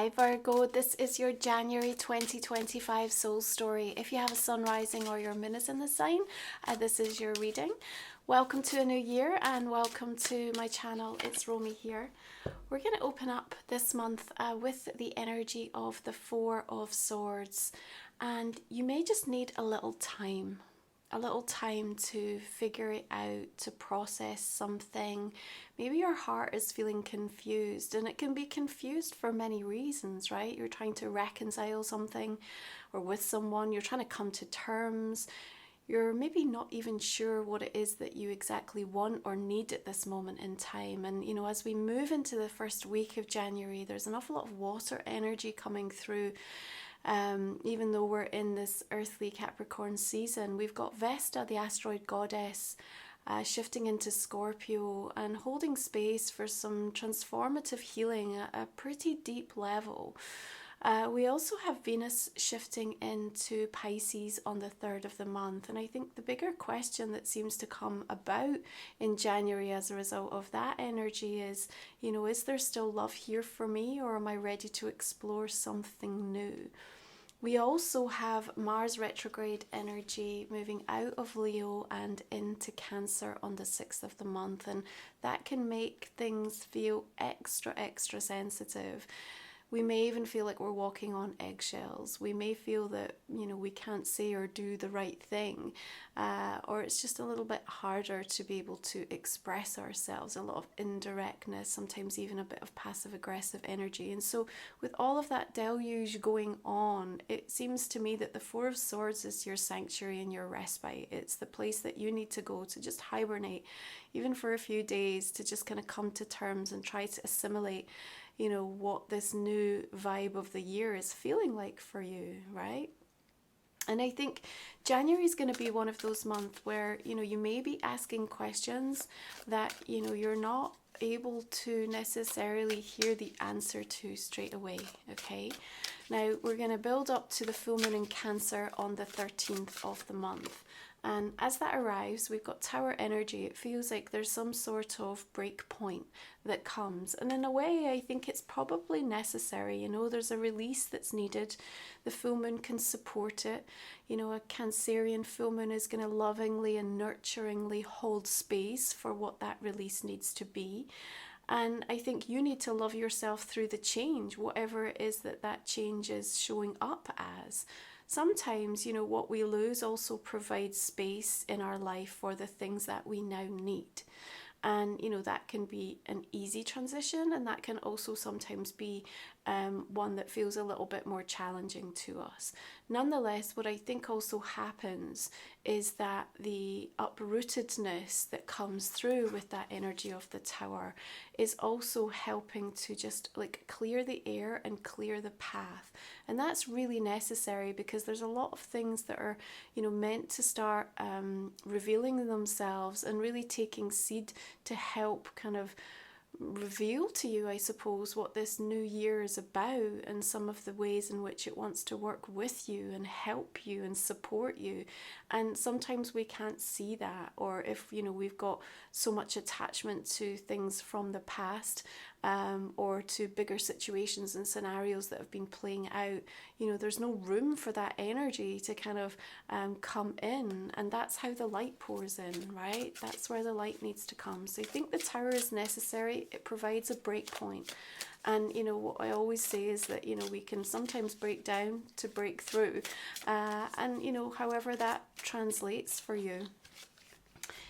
Hi Virgo, this is your January 2025 soul story. If you have a sun rising or your moon is in the sign, this is your reading. Welcome to a new year and welcome to my channel. It's Romy here. We're going to open up this month with the energy of the Four of Swords, and you may just need a little time to figure it out, to process something. Maybe your heart is feeling confused, and it can be confused for many reasons, right? You're trying to reconcile something or with someone, you're trying to come to terms. You're maybe not even sure what it is that you exactly want or need at this moment in time. And you know, as we move into the first week of January, there's an awful lot of water energy coming through. Even though we're in this earthly Capricorn season, we've got Vesta, the asteroid goddess, shifting into Scorpio and holding space for some transformative healing at a pretty deep level. We also have Venus shifting into Pisces on the 3rd of the month, and I think the bigger question that seems to come about in January as a result of that energy is, you know, is there still love here for me, or am I ready to explore something new? We also have Mars retrograde energy moving out of Leo and into Cancer on the 6th of the month, and that can make things feel extra sensitive. We may even feel like we're walking on eggshells. We may feel that, you know, we can't say or do the right thing, or it's just a little bit harder to be able to express ourselves. A lot of indirectness, sometimes even a bit of passive aggressive energy. And so with all of that deluge going on, it seems to me that the Four of Swords is your sanctuary and your respite. It's the place that you need to go to just hibernate, even for a few days, to just kind of come to terms and try to assimilate, you know, what this new vibe of the year is feeling like for you, right? And I think January is going to be one of those months where, you know, you may be asking questions that, you know, you're not able to necessarily hear the answer to straight away, okay? Now, we're going to build up to the full moon in Cancer on the 13th of the month. And as that arrives, we've got Tower energy. It feels like there's some sort of break point that comes. And in a way, I think it's probably necessary. You know, there's a release that's needed. The full moon can support it. You know, a Cancerian full moon is going to lovingly and nurturingly hold space for what that release needs to be. And I think you need to love yourself through the change, whatever it is that that change is showing up as. Sometimes, you know, what we lose also provides space in our life for the things that we now need. And, you know, that can be an easy transition, and that can also sometimes be one that feels a little bit more challenging to us. Nonetheless, what I think also happens is that the uprootedness that comes through with that energy of the Tower is also helping to just like clear the air and clear the path. And that's really necessary, because there's a lot of things that are, you know, meant to start revealing themselves and really taking seed to help kind of reveal to you, I suppose, what this new year is about and some of the ways in which it wants to work with you and help you and support you. And sometimes we can't see that, or if, you know, we've got so much attachment to things from the past, or to bigger situations and scenarios that have been playing out, you know, there's no room for that energy to kind of come in, and that's how the light pours in, right? That's where the light needs to come. So I think the Tower is necessary. It provides a break point. And, you know, what I always say is that, you know, we can sometimes break down to break through, and, you know, however that translates for you,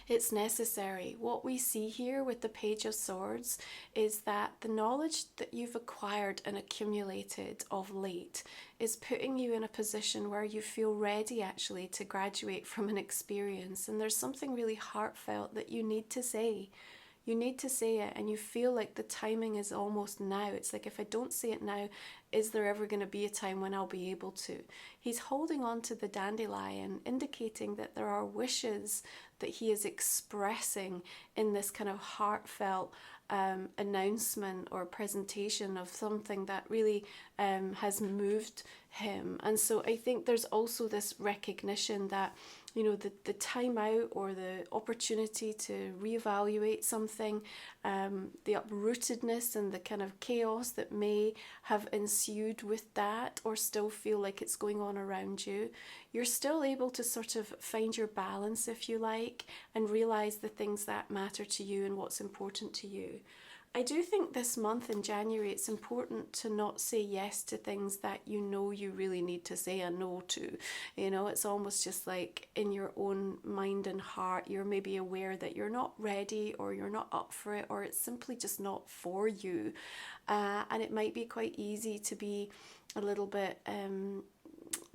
it's necessary. What we see here with the Page of Swords is that the knowledge that you've acquired and accumulated of late is putting you in a position where you feel ready actually to graduate from an experience. And there's something really heartfelt that you need to say. You need to say it, and you feel like the timing is almost now. It's like, if I don't say it now, is there ever going to be a time when I'll be able to? He's holding on to the dandelion, indicating that there are wishes that he is expressing in this kind of heartfelt announcement or presentation of something that really has moved him. And so I think there's also this recognition that the time out or the opportunity to reevaluate something, the uprootedness and the kind of chaos that may have ensued with that, or still feel like it's going on around you, you're still able to sort of find your balance, if you like, and realize the things that matter to you and what's important to you. I do think this month in January it's important to not say yes to things that you really need to say a no to. It's almost just like in your own mind and heart, you're maybe aware that you're not ready or you're not up for it, or it's simply just not for you. And it might be quite easy to be a little bit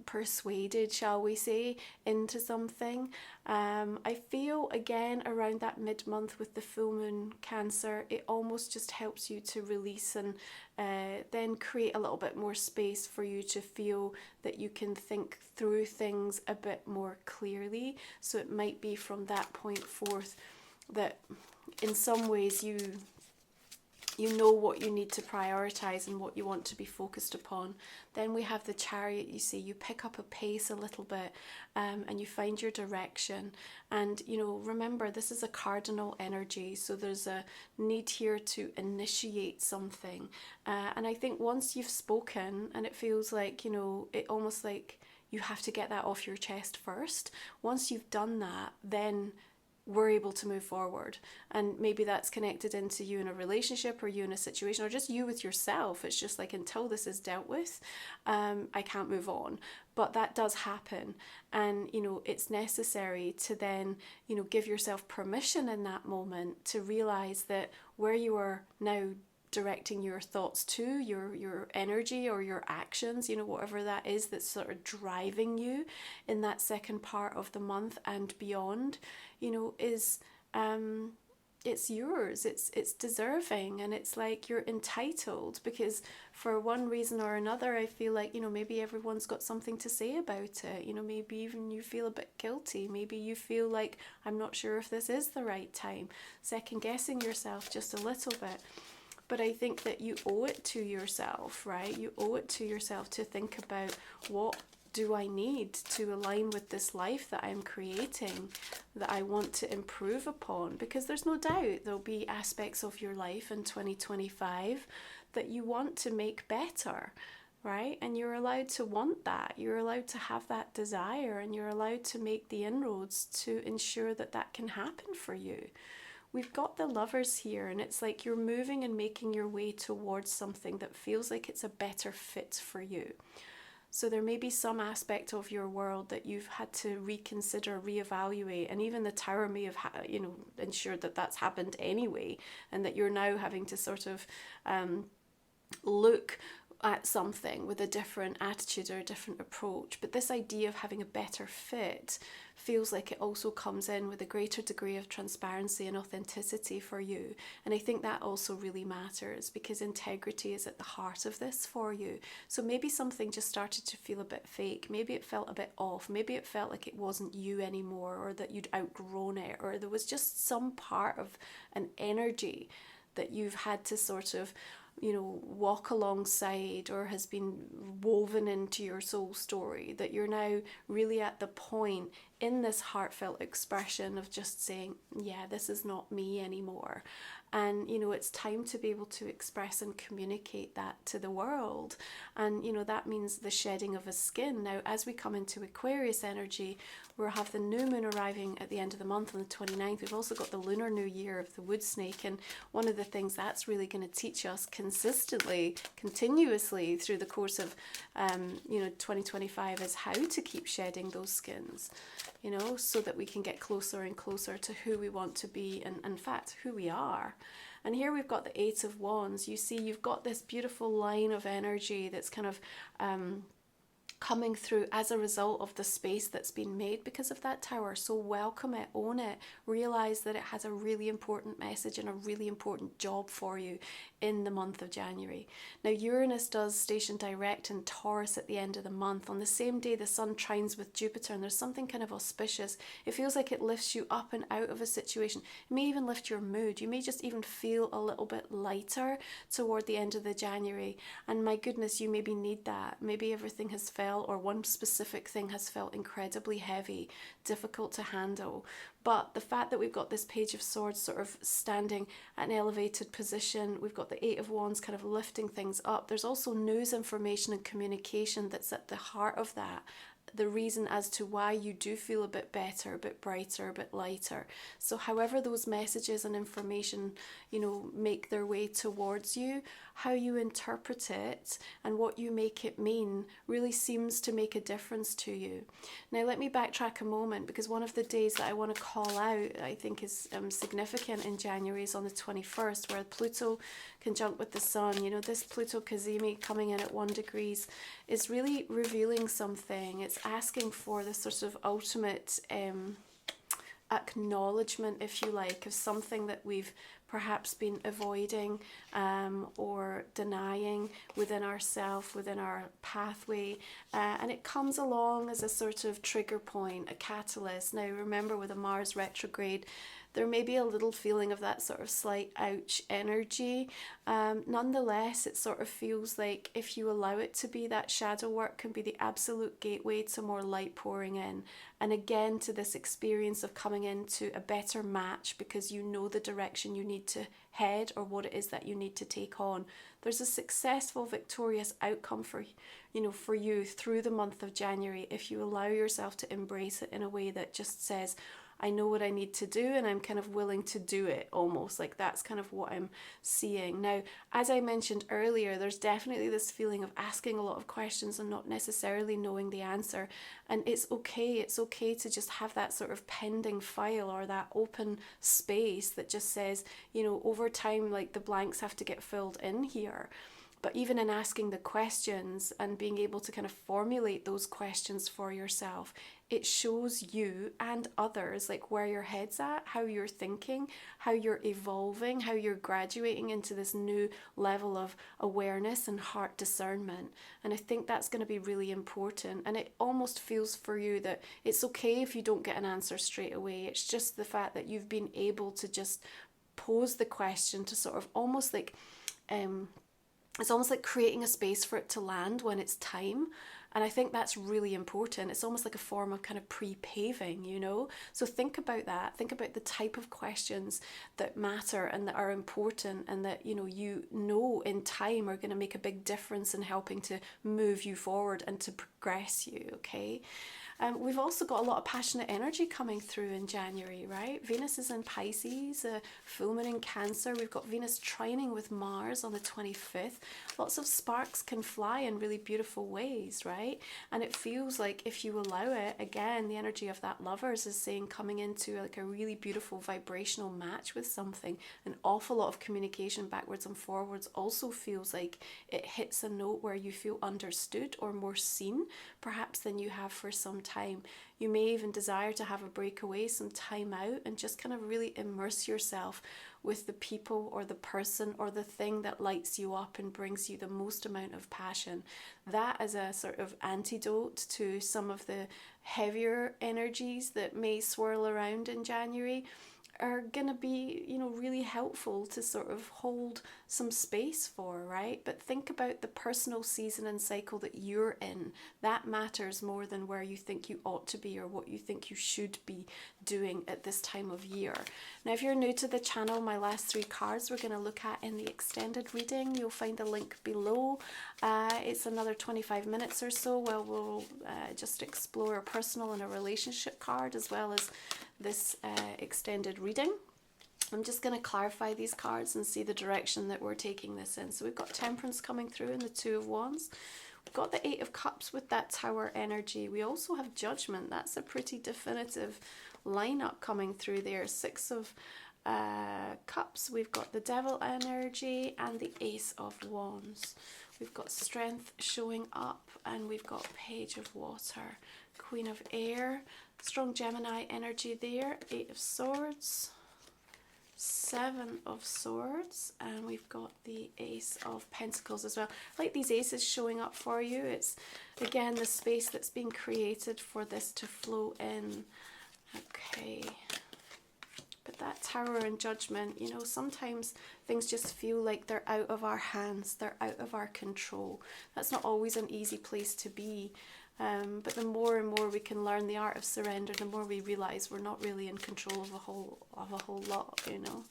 persuaded, shall we say, into something. I feel again around that mid-month with the full moon Cancer, it almost just helps you to release and then create a little bit more space for you to feel that you can think through things a bit more clearly. So it might be from that point forth that in some ways you know what you need to prioritize and what you want to be focused upon. Then we have the Chariot. You see, you pick up a pace a little bit, and you find your direction. And remember, this is a cardinal energy, so there's a need here to initiate something. And I think once you've spoken, and it feels like it almost like you have to get that off your chest first. Once you've done that, then we're able to move forward. And maybe that's connected into you in a relationship, or you in a situation, or just you with yourself. It's just like, until this is dealt with, I can't move on. But that does happen, and it's necessary to then give yourself permission in that moment to realize that where you are now directing your thoughts to, your energy or your actions, whatever that is that's sort of driving you in that second part of the month and beyond, is it's yours, it's deserving, and it's like you're entitled, because for one reason or another I feel like maybe everyone's got something to say about it. Maybe even you feel a bit guilty, maybe you feel like, I'm not sure if this is the right time, second guessing yourself just a little bit. But I think that you owe it to yourself, right? You owe it to yourself to think about, what do I need to align with this life that I'm creating, that I want to improve upon? Because there's no doubt there'll be aspects of your life in 2025 that you want to make better, right? And you're allowed to want that. You're allowed to have that desire, and you're allowed to make the inroads to ensure that that can happen for you. We've got the Lovers here, and it's like you're moving and making your way towards something that feels like it's a better fit for you. So there may be some aspect of your world that you've had to reconsider, reevaluate, and even the Tower may have ensured that that's happened anyway, and that you're now having to sort of look at something with a different attitude or a different approach. But this idea of having a better fit feels like it also comes in with a greater degree of transparency and authenticity for you. And I think that also really matters, because integrity is at the heart of this for you. So maybe something just started to feel a bit fake. Maybe it felt a bit off. Maybe it felt like it wasn't you anymore, or that you'd outgrown it, or there was just some part of an energy that you've had to sort of walk alongside, or has been woven into your soul story, that you're now really at the point in this heartfelt expression of just saying, yeah, this is not me anymore. And it's time to be able to express and communicate that to the world. And that means the shedding of a skin. Now, as we come into Aquarius energy, we'll have the new moon arriving at the end of the month on the 29th. We've also got the lunar new year of the wood snake, and one of the things that's really going to teach us consistently, continuously through the course of 2025 is how to keep shedding those skins, so that we can get closer and closer to who we want to be, and in fact who we are. And here we've got the Eight of Wands. You see, you've got this beautiful line of energy that's kind of coming through as a result of the space that's been made because of that Tower. So welcome it, own it, realize that it has a really important message and a really important job for you in the month of January. Now Uranus does station direct in Taurus at the end of the month. On the same day the Sun trines with Jupiter, and there's something kind of auspicious. It feels like it lifts you up and out of a situation. It may even lift your mood. You may just even feel a little bit lighter toward the end of the January, and my goodness, you maybe need that. Maybe everything has felt, or one specific thing has felt incredibly heavy, difficult to handle. But the fact that we've got this Page of Swords sort of standing at an elevated position, we've got the Eight of Wands kind of lifting things up. There's also news, information and communication that's at the heart of that. The reason as to why you do feel a bit better, a bit brighter, a bit lighter. So however those messages and information, make their way towards you, how you interpret it and what you make it mean really seems to make a difference to you. Now let me backtrack a moment, because one of the days that I want to call out, I think is significant in January, is on the 21st, where Pluto conjunct with the Sun. This Pluto Cazimi coming in at 1 degrees is really revealing something. It's asking for this sort of ultimate acknowledgement, if you like, of something that we've perhaps been avoiding or denying within ourselves, within our pathway, and it comes along as a sort of trigger point, a catalyst. Now remember, with a Mars retrograde, there may be a little feeling of that sort of slight ouch energy. Nonetheless, it sort of feels like if you allow it to be, that shadow work can be the absolute gateway to more light pouring in. And again, to this experience of coming into a better match, because you know the direction you need to head or what it is that you need to take on. There's a successful, victorious outcome for you through the month of January, if you allow yourself to embrace it in a way that just says, I know what I need to do and I'm kind of willing to do it, almost like that's kind of what I'm seeing. Now, as I mentioned earlier, there's definitely this feeling of asking a lot of questions and not necessarily knowing the answer. And it's okay to just have that sort of pending file, or that open space that just says, over time, like the blanks have to get filled in here. But even in asking the questions and being able to kind of formulate those questions for yourself, it shows you and others like where your head's at, how you're thinking, how you're evolving, how you're graduating into this new level of awareness and heart discernment. And I think that's going to be really important. And it almost feels for you that it's okay if you don't get an answer straight away. It's just the fact that you've been able to just pose the question to sort of almost like it's almost like creating a space for it to land when it's time. And I think that's really important. It's almost like a form of kind of pre-paving, So think about that. Think about the type of questions that matter and that are important, and that, in time are going to make a big difference in helping to move you forward and to progress you, okay? We've also got a lot of passionate energy coming through in January, right? Venus is in Pisces, full moon in Cancer. We've got Venus trining with Mars on the 25th. Lots of sparks can fly in really beautiful ways, right? And it feels like if you allow it, again, the energy of that Lovers is saying coming into like a really beautiful vibrational match with something. An awful lot of communication backwards and forwards also feels like it hits a note where you feel understood or more seen, perhaps, than you have for some time. You may even desire to have a breakaway, some time out, and just kind of really immerse yourself with the people or the person or the thing that lights you up and brings you the most amount of passion. That as a sort of antidote to some of the heavier energies that may swirl around in January are going to be, really helpful to sort of hold some space for, right? But think about the personal season and cycle that you're in. That matters more than where you think you ought to be or what you think you should be doing at this time of year. Now, if you're new to the channel, my last 3 cards we're going to look at in the extended reading. You'll find the link below. It's another 25 minutes or so where we'll just explore a personal and a relationship card, as well as this extended reading. I'm just going to clarify these cards and see the direction that we're taking this in. So we've got Temperance coming through and the Two of Wands. We've got the Eight of Cups with that Tower energy. We also have Judgment. That's a pretty definitive lineup coming through there. Six of Cups. We've got the Devil energy and the Ace of Wands. We've got Strength showing up, and we've got Page of Water, Queen of Air, strong Gemini energy there, Eight of Swords, Seven of Swords, and we've got the Ace of Pentacles as well. Like these aces showing up for you. It's again the space that's being created for this to flow in. Okay. But that Tower and Judgment, you know, sometimes things just feel like they're out of our hands, they're out of our control. That's not always an easy place to be. But the more and more we can learn the art of surrender, the more we realize we're not really in control of a whole lot, you know.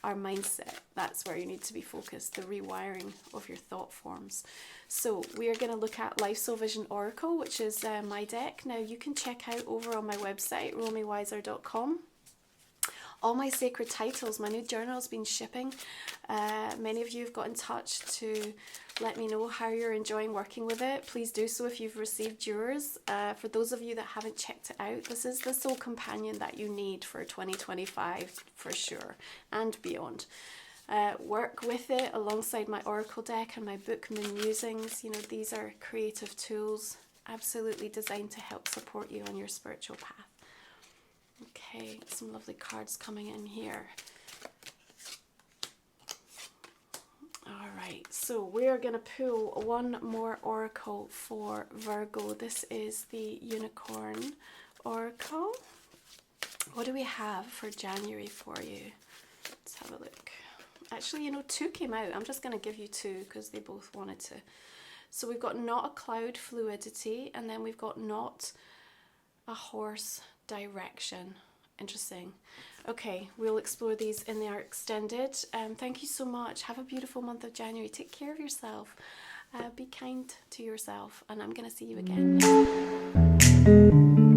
Our mindset, that's where you need to be focused, the rewiring of your thought forms. So we are going to look at Life Soul Vision Oracle, which is my deck. Now you can check out over on my website, romywiser.com. All my sacred titles, my new journal has been shipping. Many of you have got in touch to let me know how you're enjoying working with it. Please do so if you've received yours. For those of you that haven't checked it out, this is the soul companion that you need for 2025 for sure, and beyond. Work with it alongside my oracle deck and my book Musings. You know, these are creative tools absolutely designed to help support you on your spiritual path. Okay, some lovely cards coming in here. All right, so we're going to pull one more oracle for Virgo. This is the Unicorn Oracle. What do we have for January for you? Let's have a look. Actually, you know, two came out. I'm just going to give you two because they both wanted to. So we've got Not a Cloud, Fluidity, and then we've got Not a Horse, Direction. Interesting. Okay, we'll explore these in the extended. Thank you so much. Have a beautiful month of January. Take care of yourself. Be kind to yourself, and I'm going to see you again next time.